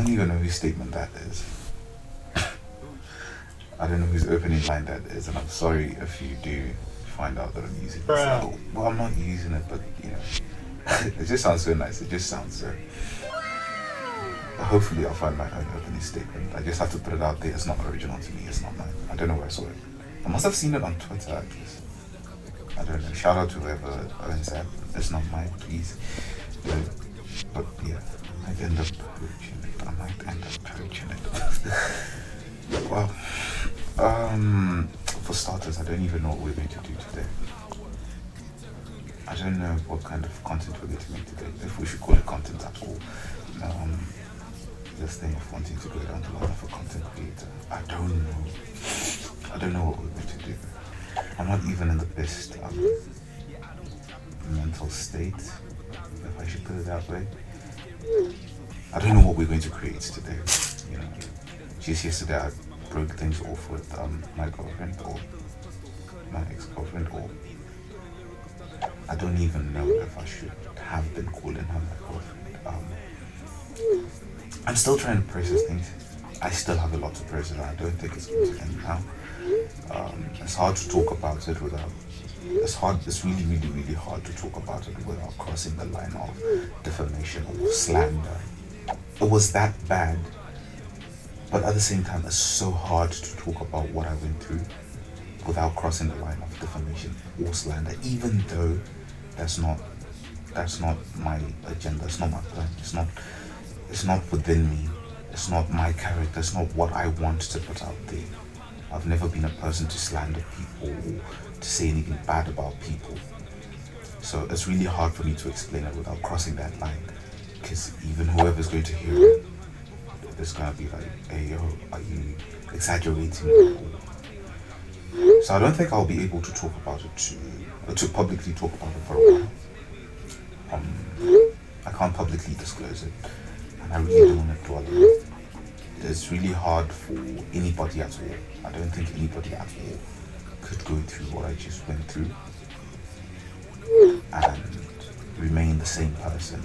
don't even know whose statement that is. I don't know whose opening line that is, and I'm sorry if you do find out that I'm using this. Well, I'm not using it, but you know, it just sounds so nice. It just sounds so. Hopefully, I'll find my own opening statement. I just have to put it out there. It's not original to me. It's not mine. I don't know where I saw it. I must have seen it on Twitter, I guess. I don't know. Shout out to whoever owns that. It's not mine, please. But yeah, I might end up poaching it. Well, for starters, I don't even know what we're going to do today. I don't know what kind of content we're going to make today, if we should call it content at all. This thing of wanting to go down the line of a content creator. I don't know what we're going to do. I'm not even in the best mental state, if I should put it that way. I don't know what we're going to create today. You know, just yesterday I broke things off with my girlfriend or my ex-girlfriend, or I don't even know if I should have been calling her my girlfriend. I'm still trying to process things. I still have a lot to process. I don't think it's going to end now. It's hard to talk about it without. It's really, really, really hard to talk about it without crossing the line of defamation or slander. It was that bad, but at the same time, it's so hard to talk about what I went through without crossing the line of defamation or slander. Even though that's not my agenda. It's not my plan. It's not within me. It's not my character. It's not what I want to put out there. I've never been a person to slander people or to say anything bad about people. So it's really hard for me to explain it without crossing that line. Because even whoever's going to hear it, it's going to be like, hey yo, are you exaggerating? So I don't think I'll be able to talk about it to publicly talk about it for a while. I can't publicly disclose it, and I really don't want to dwell on it. It's really hard for anybody at all. I don't think anybody at all could go through what I just went through and remain the same person.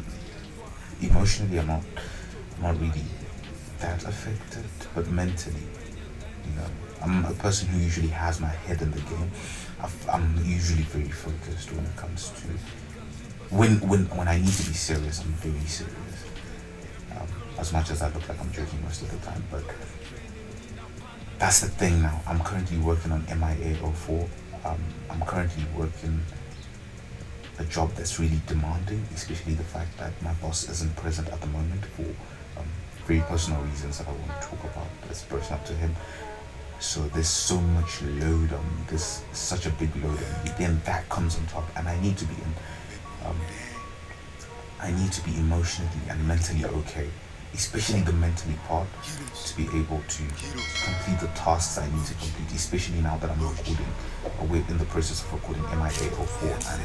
Emotionally, I'm not really that affected, but mentally, you know, I'm a person who usually has my head in the game. I'm usually very focused when it comes to when I need to be serious. I'm very serious. As much as I look like I'm joking most of the time, but that's the thing now. I'm currently working on MIA 04. I'm currently working a job that's really demanding, especially the fact that my boss isn't present at the moment for very personal reasons that I won't talk about. That's personal to him. So there's so much load on me. There's such a big load on me. Then that comes on top, and I need to be emotionally and mentally okay, especially the mentally part, to be able to complete the tasks I need to complete, especially now that I'm recording, we're in the process of recording MIA 04. And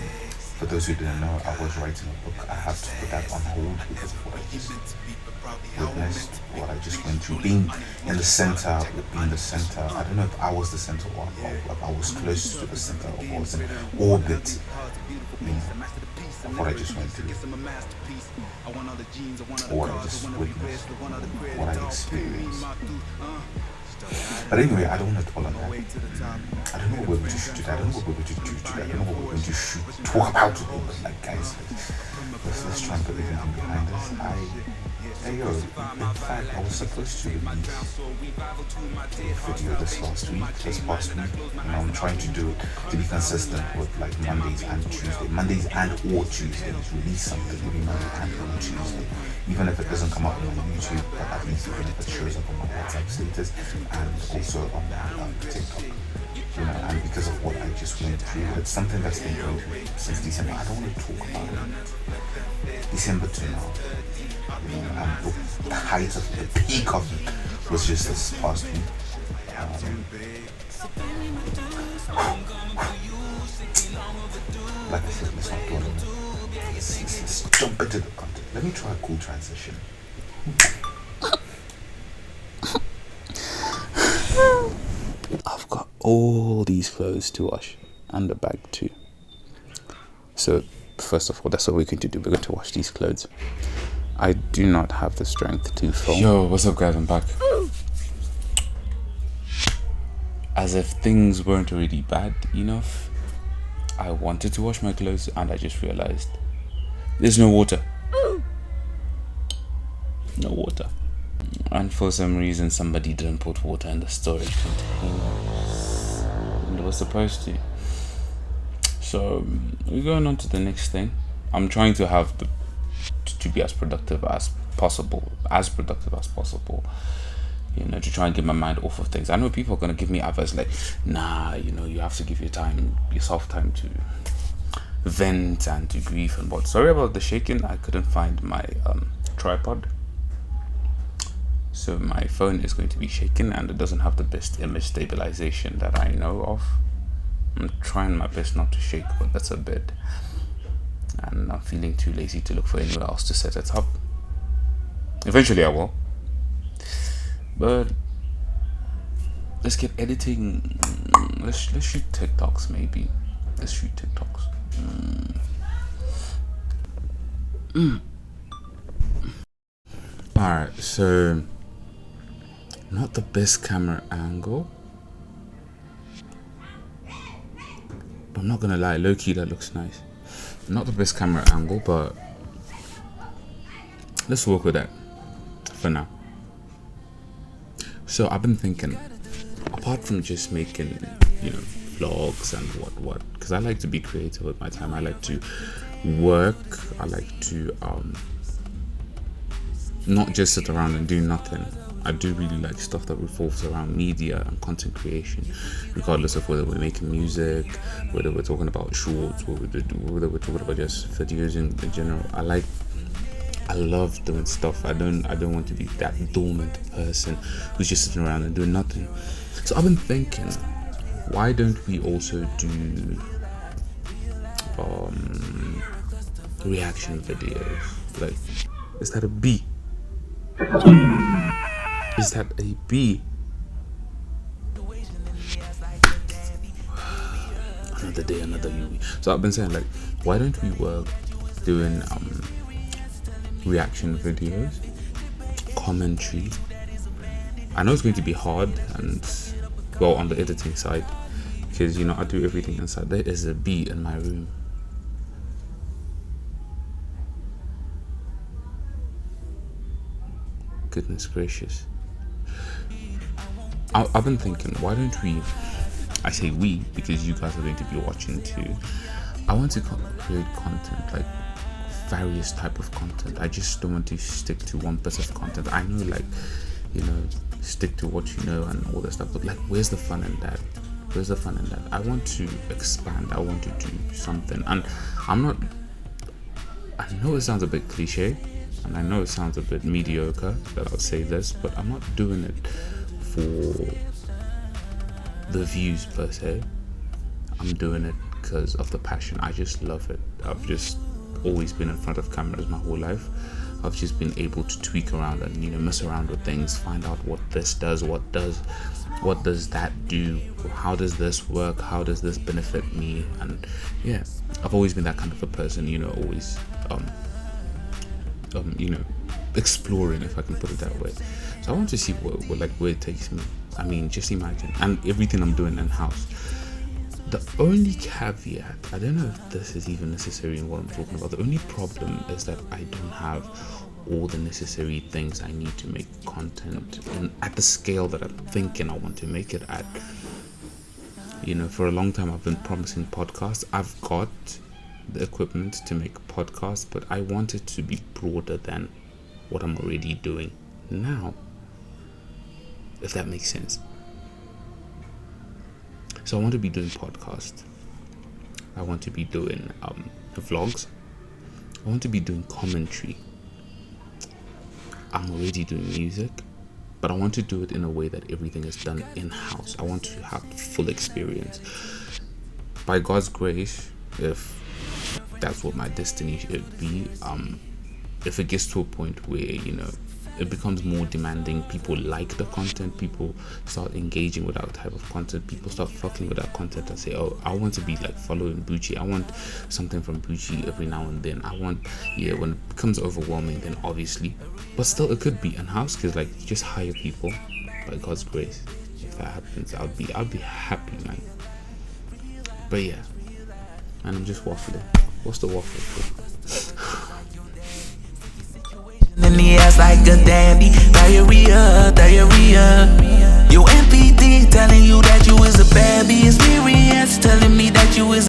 for those who didn't know, I was writing a book. I have to put that on hold because of what I just witnessed, what I just went through. Being in the center, I don't know if I was the center or if I was close to the center or was in orbit, you know, of what I just went through, or what I just witnessed, what I experienced. But anyway, I don't want to dwell on that. I don't know what we're going to shoot today. I don't know what we're going to do today. I don't know what we're going to talk about today. But like, guys, let's try and put everything behind us. In fact, I was supposed to release a video this past week. And I'm trying to do it to be consistent with like Mondays and or Tuesdays. Release something every Monday and or Tuesday. Even if it doesn't come up on my YouTube, but at least even if it shows up on my WhatsApp status and also on TikTok. You know, and because of what I just went through, it's something that's been going through since December. I don't want to talk about it. December to now. You know, and the height of the peak of it was just this past week. Like I said, let's not dwell on it. Let's jump into the content. Let me try a cool transition. I've got all these clothes to wash and the bag too. So first of all, that's what we're going to do. We're going to wash these clothes. I do not have the strength to film. Yo, what's up guys, I'm back. As if things weren't already bad enough, I wanted to wash my clothes and I just realized there's no water. No water. And for some reason somebody didn't put water in the storage container. And it was supposed to. So we're going on to the next thing. I'm trying to have to be as productive as possible. To try and get my mind off of things. I know people are gonna give me advice like, nah, you have to give yourself time to vent and to grieve and what. Sorry about the shaking. I couldn't find my tripod, so my phone is going to be shaking and it doesn't have the best image stabilization that I know of. I'm trying my best not to shake, but that's a bit, and I'm feeling too lazy to look for anywhere else to set it up. Eventually I will. But let's get editing. Let's shoot TikToks maybe. Let's shoot TikToks. Alright, so not the best camera angle. But I'm not gonna lie, low key that looks nice. Not the best camera angle, but let's work with that for now. So I've been thinking, apart from just making, vlogs and what, because I like to be creative with my time. I like to work. I like to not just sit around and do nothing. I do really like stuff that revolves around media and content creation, regardless of whether we're making music, whether we're talking about shorts, or whether we're talking about just videos in general. I love doing stuff. I don't want to be that dormant person who's just sitting around and doing nothing. So I've been thinking, why don't we also do reaction videos? Like, is that a B? Is that a B? Another day, another movie. So I've been saying, like, why don't we work doing reaction videos, commentary. I know it's going to be hard and on the editing side, because I do everything inside. There is a bee in my room. Goodness gracious. I've been thinking, why don't we, I say we because you guys are going to be watching too. I want to create content, like various type of content. I just don't want to stick to one piece of content. I know, like, stick to what you know and all that stuff, but like, where's the fun in that? I want to expand. I want to do something, and I know it sounds a bit cliche and I know it sounds a bit mediocre that I'll say this, but I'm not doing it for the views per se. I'm doing it because of the passion. I just love it. I've just always been in front of cameras my whole life. I've just been able to tweak around and mess around with things, find out what this does, what does that do, how does this work, how does this benefit me. And yeah, I've always been that kind of a person, always exploring, if I can put it that way. So I want to see where it takes me. I mean, just imagine, and everything I'm doing in house. The only caveat, I don't know if this is even necessary in what I'm talking about. The only problem is that I don't have all the necessary things I need to make content and at the scale that I'm thinking I want to make it at. For a long time I've been promising podcasts. I've got the equipment to make podcasts, but I want it to be broader than what I'm already doing now, if that makes sense. So I want to be doing podcasts. I want to be doing vlogs. I want to be doing commentary. I'm already doing music, but I want to do it in a way that everything is done in-house. I want to have full experience. By God's grace, if that's what my destiny should be, if it gets to a point where it becomes more demanding. People like the content, people start engaging with that type of content, people start fucking with that content and say, oh, I want to be like following Bucci, I want something from Bucci every now and then, I want, yeah, when it becomes overwhelming, then obviously, but still it could be in-house, because like you just hire people by God's grace. If that happens, I'll be happy, man. But yeah, and I'm just waffling. What's the waffle for? In the ass like a dandy, diarrhea. Your MPD telling you that you is a bad experience, telling me that you is